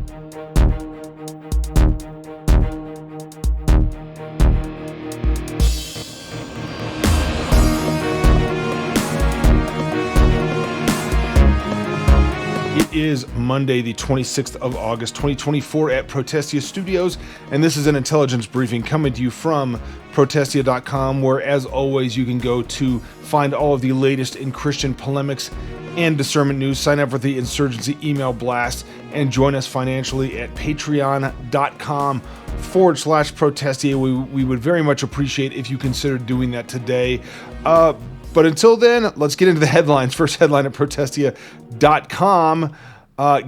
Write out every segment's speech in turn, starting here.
It is Monday, the 26th of August, 2024 at Protestia Studios, and this is an intelligence briefing coming to you from Protestia.com, where, as always, you can go to find all of the latest in Christian polemics and discernment news. Sign up for the Insurgency email blast and join us financially at patreon.com/Protestia. We would very much appreciate if you consider doing that today. But until then, let's get into the headlines. First headline at Protestia.com.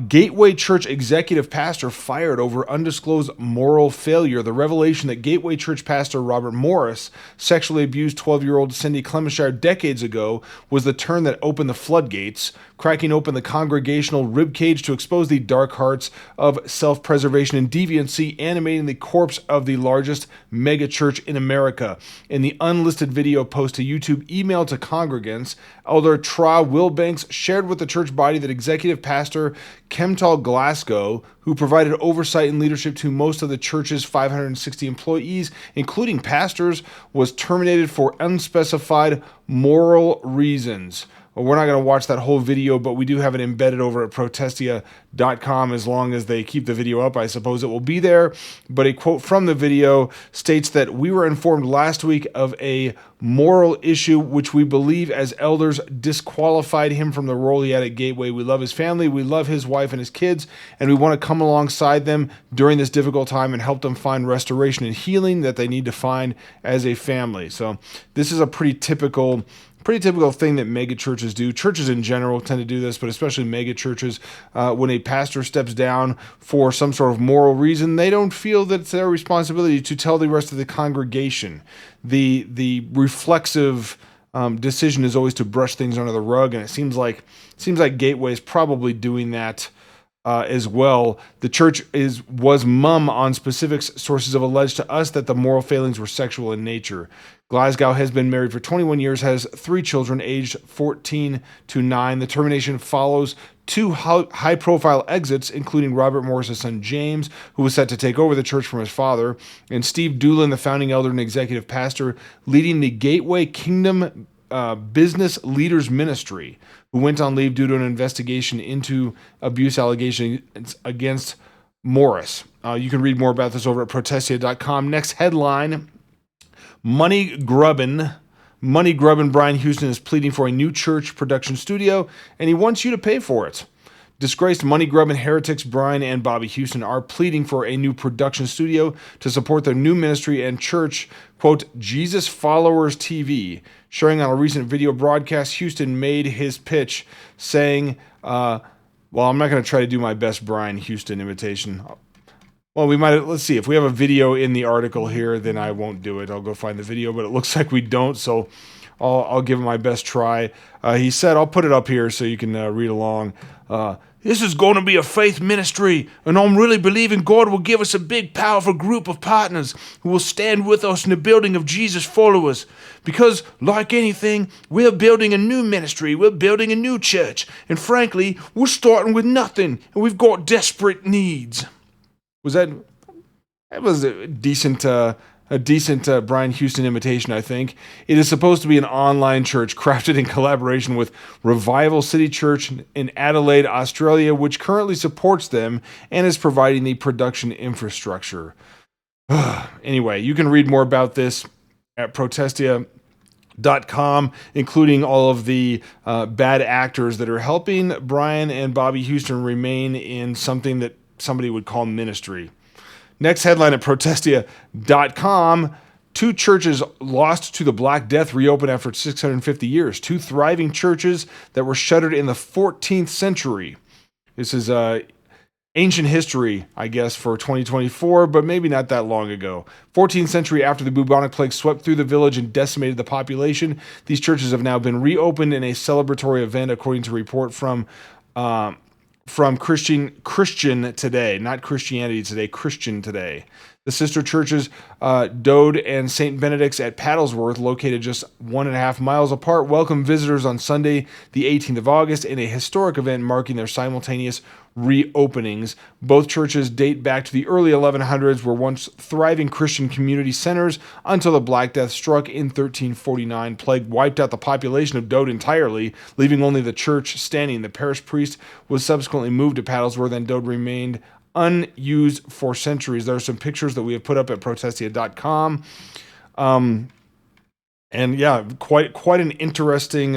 Gateway Church executive pastor fired over undisclosed moral failure. The revelation that Gateway Church pastor Robert Morris sexually abused 12-year-old Cindy Clemenshire decades ago was the turn that opened the floodgates, cracking open the congregational ribcage to expose the dark hearts of self-preservation and deviancy, animating the corpse of the largest megachurch in America. In the unlisted video post to YouTube emailed to Congregants, Elder Tra Wilbanks shared with the church body that executive pastor Kemtal Glasgow, who provided oversight and leadership to most of the church's 560 employees, including pastors, was terminated for unspecified moral reasons. Well, we're not going to watch that whole video, but we do have it embedded over at Protestia.com. As long as they keep the video up, I suppose it will be there. But a quote from the video states that we were informed last week of a moral issue which we believe as elders disqualified him from the role he had at Gateway. We love his family, we love his wife and his kids, and we want to come alongside them during this difficult time and help them find restoration and healing that they need to find as a family. So this is a pretty typical thing that mega churches do. Churches in general tend to do this, but especially mega churches. When a pastor steps down for some sort of moral reason, they don't feel that it's their responsibility to tell the rest of the congregation. The reflexive decision is always to brush things under the rug, and it seems like Gateway is probably doing that as well. The church was mum on specific sources have alleged to us that the moral failings were sexual in nature. Glasgow has been married for 21 years, has 3 children aged 14 to 9. The termination follows 2 high-profile exits, including Robert Morris' son James, who was set to take over the church from his father, and Steve Doolin, the founding elder and executive pastor, leading the Gateway Kingdom Business Leaders Ministry, who went on leave due to an investigation into abuse allegations against Morris. You can read more about this over at Protestia.com. Next headline, Money Grubbin Brian Houston is pleading for a new church production studio, and he wants you to pay for it. Disgraced money grubbing heretics Brian and Bobby Houston are pleading for a new production studio to support their new ministry and church, quote, Jesus Followers TV. Sharing on a recent video broadcast, Houston made his pitch saying, well, I'm not going to try to do my best Brian Houston imitation. Well, let's see. If we have a video in the article here, then I won't do it. I'll go find the video, but it looks like we don't, so I'll give it my best try. He said, I'll put it up here so you can read along. This is going to be a faith ministry, and I'm really believing God will give us a big, powerful group of partners who will stand with us in the building of Jesus followers. Because, like anything, we're building a new ministry, we're building a new church, and frankly, we're starting with nothing, and we've got desperate needs. That was a decent Brian Houston imitation, I think. It is supposed to be an online church crafted in collaboration with Revival City Church in Adelaide, Australia, which currently supports them and is providing the production infrastructure. Anyway, you can read more about this at Protestia.com, including all of the bad actors that are helping Brian and Bobby Houston remain in something that somebody would call ministry. Next headline at Protestia.com. 2 churches lost to the Black Death reopen after 650 years. 2 thriving churches that were shuttered in the 14th century. This is ancient history, I guess, for 2024, but maybe not that long ago. 14th century after the bubonic plague swept through the village and decimated the population, these churches have now been reopened in a celebratory event, according to a report from Christian Today, not Christianity Today, Christian Today. The sister churches, Dode and St. Benedict's at Paddlesworth, located just 1.5 miles apart, welcome visitors on Sunday, the 18th of August, in a historic event marking their simultaneous reopenings. Both churches date back to the early 1100s, were once thriving Christian community centers until the Black Death struck in 1349. Plague wiped out the population of Dode entirely, leaving only the church standing. The parish priest was subsequently moved to Paddlesworth, and Dode remained unused for centuries. There are some pictures that we have put up at protestia.com. And yeah, quite an interesting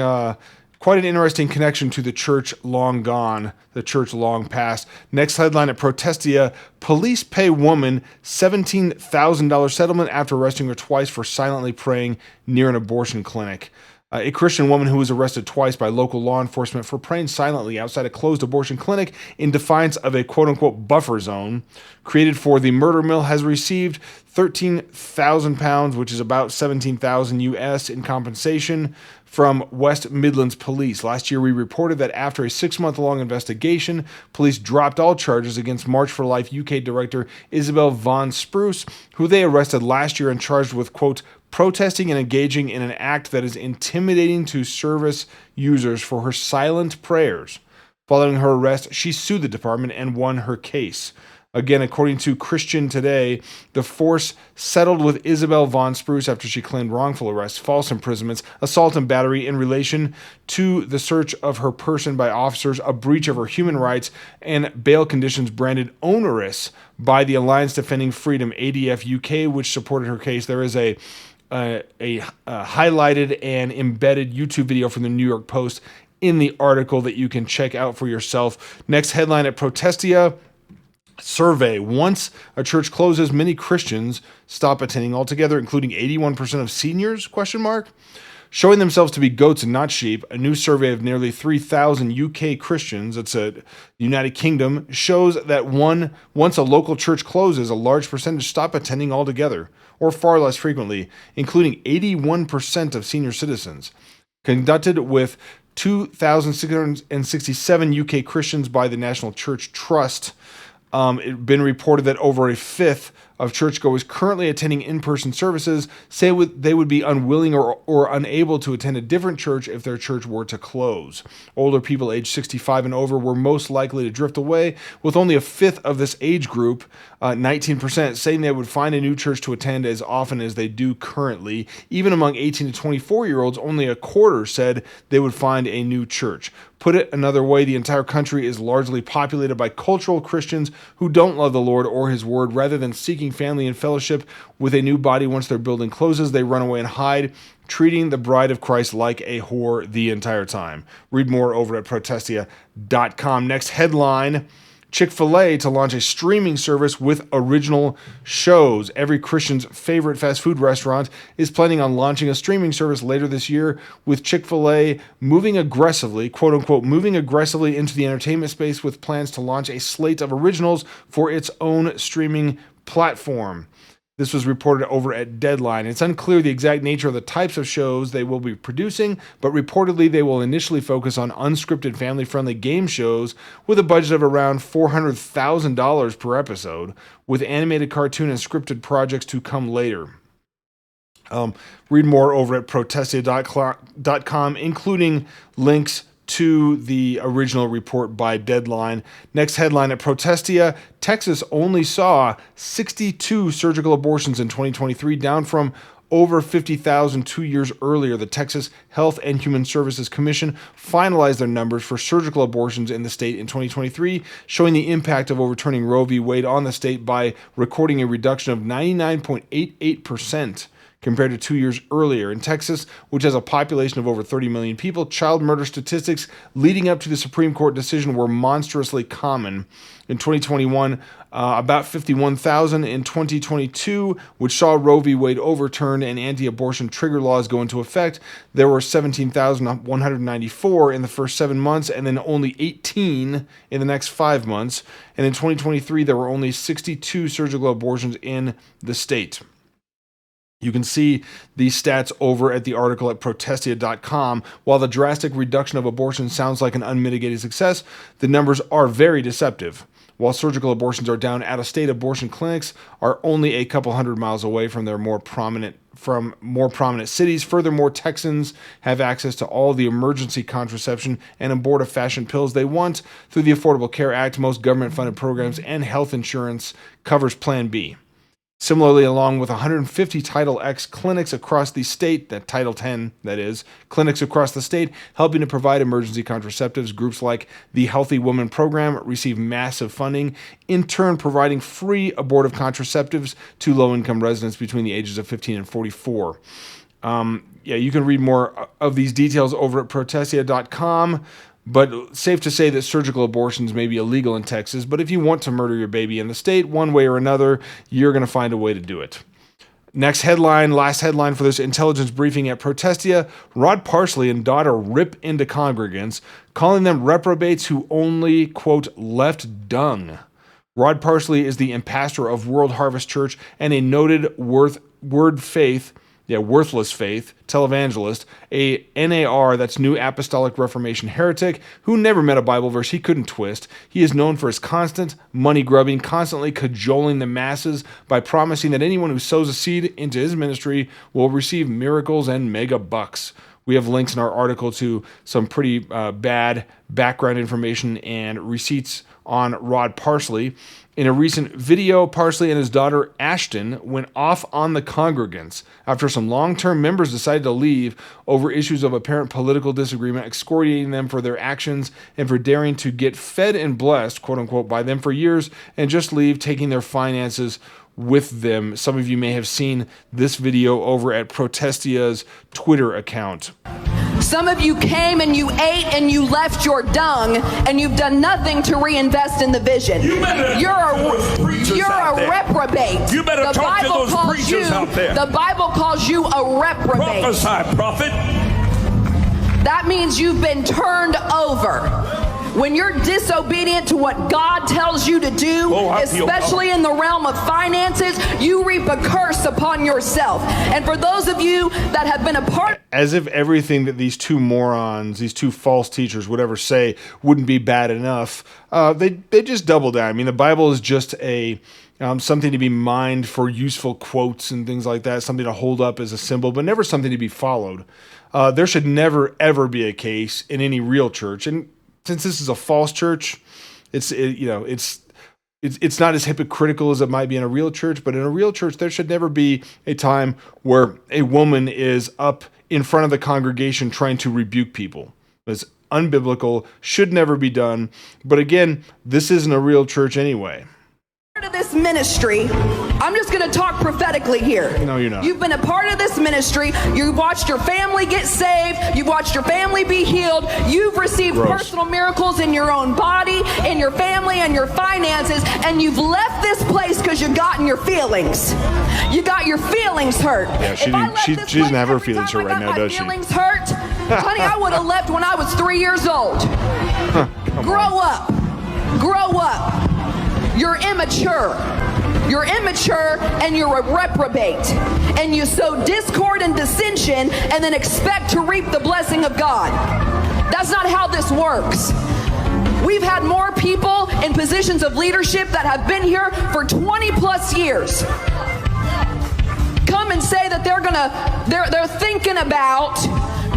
connection to the church long gone, the church long past. Next headline at Protestia: police pay woman $17,000 settlement after arresting her twice for silently praying near an abortion clinic. A Christian woman who was arrested twice by local law enforcement for praying silently outside a closed abortion clinic in defiance of a quote-unquote buffer zone created for the murder mill has received £13,000, which is about $17,000 US, in compensation from West Midlands Police. Last year, we reported that after a 6-month-long investigation, police dropped all charges against March for Life UK director Isabel Von Spruce, who they arrested last year and charged with, quote, protesting and engaging in an act that is intimidating to service users for her silent prayers. Following her arrest, she sued the department and won her case. Again, according to Christian Today, the force settled with Isabel Von Spruce after she claimed wrongful arrest, false imprisonments, assault and battery in relation to the search of her person by officers, a breach of her human rights, and bail conditions branded onerous by the Alliance Defending Freedom, ADF UK, which supported her case. There is a highlighted and embedded YouTube video from the New York Post in the article that you can check out for yourself. Next headline at Protestia: survey: once a church closes, many Christians stop attending altogether, including 81% of seniors, ? Showing themselves to be goats and not sheep, a new survey of nearly 3,000 UK Christians, that's a United Kingdom, shows that once a local church closes, a large percentage stop attending altogether, or far less frequently, including 81% of senior citizens. Conducted with 2,667 UK Christians by the National Church Trust, it's been reported that over a fifth of churchgoers currently attending in-person services say they would be unwilling or unable to attend a different church if their church were to close. Older people aged 65 and over were most likely to drift away, with only a fifth of this age group, 19%, saying they would find a new church to attend as often as they do currently. Even among 18 to 24-year-olds, only a quarter said they would find a new church. Put it another way, the entire country is largely populated by cultural Christians who don't love the Lord or His Word. Rather than seeking family and fellowship with a new body once their building closes, they run away and hide, treating the bride of Christ like a whore the entire time. Read more over at protestia.com. Next headline: Chick-fil-A to launch a streaming service with original shows. Every Christian's favorite fast food restaurant is planning on launching a streaming service later this year, with Chick-fil-A moving aggressively, quote unquote, moving aggressively into the entertainment space with plans to launch a slate of originals for its own streaming platform. This was reported over at Deadline. It's unclear the exact nature of the types of shows they will be producing, but reportedly they will initially focus on unscripted, family-friendly game shows with a budget of around $400,000 per episode, with animated cartoon and scripted projects to come later. Read more over at protestia.com, including links to the original report by Deadline. Next headline at Protestia: Texas only saw 62 surgical abortions in 2023, down from over 50,000 2 years earlier. The Texas Health and Human Services Commission finalized their numbers for surgical abortions in the state in 2023, showing the impact of overturning Roe v. Wade on the state by recording a reduction of 99.88%. compared to 2 years earlier. In Texas, which has a population of over 30 million people, child murder statistics leading up to the Supreme Court decision were monstrously common. In 2021, about 51,000. In 2022, which saw Roe v. Wade overturned and anti-abortion trigger laws go into effect, there were 17,194 in the first 7 months, and then only 18 in the next 5 months. And in 2023, there were only 62 surgical abortions in the state. You can see these stats over at the article at protestia.com. While the drastic reduction of abortion sounds like an unmitigated success, the numbers are very deceptive. While surgical abortions are down, out-of-state abortion clinics are only a couple hundred miles away from their more prominent from more prominent cities. Furthermore, Texans have access to all the emergency contraception and abortifacient pills they want through the Affordable Care Act. Most government-funded programs and health insurance covers Plan B. Similarly, along with 150 Title X clinics across the state, that Title 10, that is, clinics across the state helping to provide emergency contraceptives, groups like the Healthy Woman Program receive massive funding, in turn providing free abortive contraceptives to low-income residents between the ages of 15 and 44. You can read more of these details over at protestia.com. But safe to say that surgical abortions may be illegal in Texas, but if you want to murder your baby in the state, one way or another, you're going to find a way to do it. Next headline, last headline for this intelligence briefing at Protestia, Rod Parsley and daughter rip into Congregants, calling them reprobates who only, quote, left Dung. Rod Parsley is the pastor of World Harvest Church and a noted worthless faith televangelist, a NAR, that's New Apostolic Reformation heretic, who never met a Bible verse he couldn't twist. He is known for his constant money grubbing, constantly cajoling the masses by promising that anyone who sows a seed into his ministry will receive miracles and mega bucks. We have links in our article to some pretty bad background information and receipts on Rod Parsley. In a recent video, Parsley and his daughter Ashton went off on the Congregants after some long-term members decided to leave over issues of apparent political disagreement, excoriating them for their actions and for daring to get fed and blessed, quote-unquote, by them for years and just leave, taking their finances with them. Some of you may have seen this video over at Protestia's Twitter account. Some of you came and you ate and you left your dung and you've done nothing to reinvest in the vision. You're a reprobate. You better talk to those preachers out there. The Bible calls you a reprobate. Prophesy, prophet. That means you've been turned over. When you're disobedient to what God tells you to do, especially in the realm of finances, you reap a curse upon yourself. And for those of you that have been a part... As if everything that these two morons, these two false teachers would ever say wouldn't be bad enough, they just double down. I mean, the Bible is just something to be mined for useful quotes and things like that, something to hold up as a symbol, but never something to be followed. There should never, ever be a case in any real church, and since this is a false church, it's not as hypocritical as it might be in a real church, but in a real church, there should never be a time where a woman is up in front of the congregation trying to rebuke people. It's unbiblical, should never be done. But again, this isn't a real church anyway. Of this ministry, I'm just going to talk prophetically here. No, you're not. You've been a part of this ministry. You've watched your family get saved. You've watched your family be healed. You've received personal miracles in your own body, in your family, and your finances. And you've left this place because you got in your feelings. You got your feelings hurt. Yeah, she doesn't have her feelings hurt right now, does she? Feelings hurt, honey. I would have left when I was 3 years old. Grow up. Grow up. You're immature. You're immature and you're a reprobate. And you sow discord and dissension and then expect to reap the blessing of God. That's not how this works. We've had more people in positions of leadership that have been here for 20 plus years come and say that they're thinking about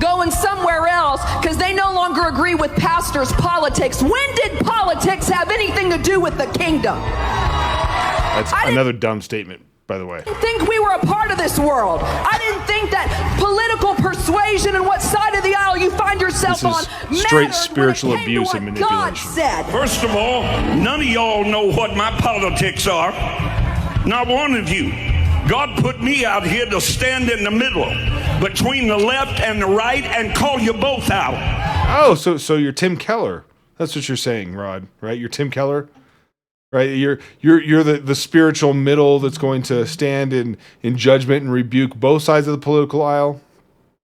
going somewhere else because they no longer agree with pastors' politics. When did politics have anything to do with the kingdom? That's another dumb statement, by the way. I didn't think we were a part of this world. I didn't think that political persuasion and what side of the aisle you find yourself on straight spiritual abuse and manipulation. God said. First of all, none of y'all know what my politics are. Not one of you. God put me out here to stand in the middle between the left and the right and call you both out. Oh, so you're Tim Keller. That's what you're saying, Rod, right? You're Tim Keller, right? You're the spiritual middle that's going to stand in judgment and rebuke both sides of the political aisle.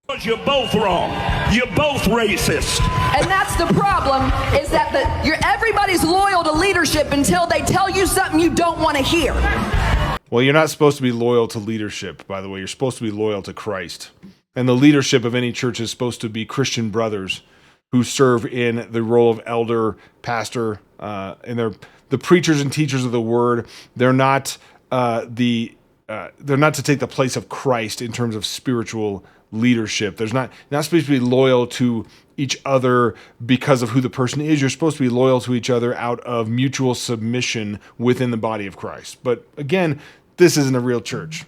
Because you're both wrong. You're both racist. And that's the problem, is that everybody's loyal to leadership until they tell you something you don't want to hear. Well, you're not supposed to be loyal to leadership, by the way. You're supposed to be loyal to Christ. And the leadership of any church is supposed to be Christian brothers who serve in the role of elder, pastor, and they're the preachers and teachers of the word. They're not the they're not to take the place of Christ in terms of spiritual leadership. There's not supposed to be loyal to each other because of who the person is. You're supposed to be loyal to each other out of mutual submission within the body of Christ. But again, this isn't a real church.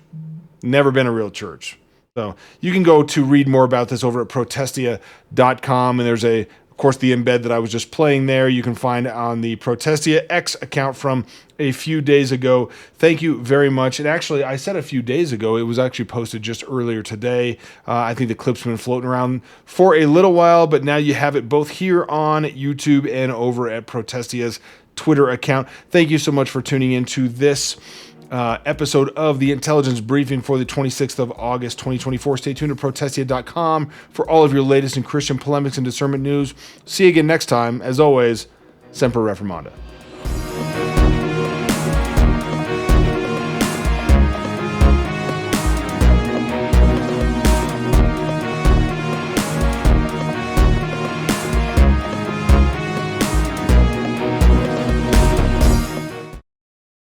Never been a real church. So you can go to read more about this over at protestia.com, and there's of course, the embed that I was just playing there, you can find on the Protestia X account from a few days ago. Thank you very much. And actually, I said a few days ago, it was actually posted just earlier today. I think the clip's been floating around for a little while, but now you have it both here on YouTube and over at Protestia's Twitter account. Thank you so much for tuning into this episode of the Intelligence Briefing for the 26th of August, 2024. Stay tuned to protestia.com for all of your latest in Christian polemics and discernment news. See you again next time. As always, Semper Reformanda.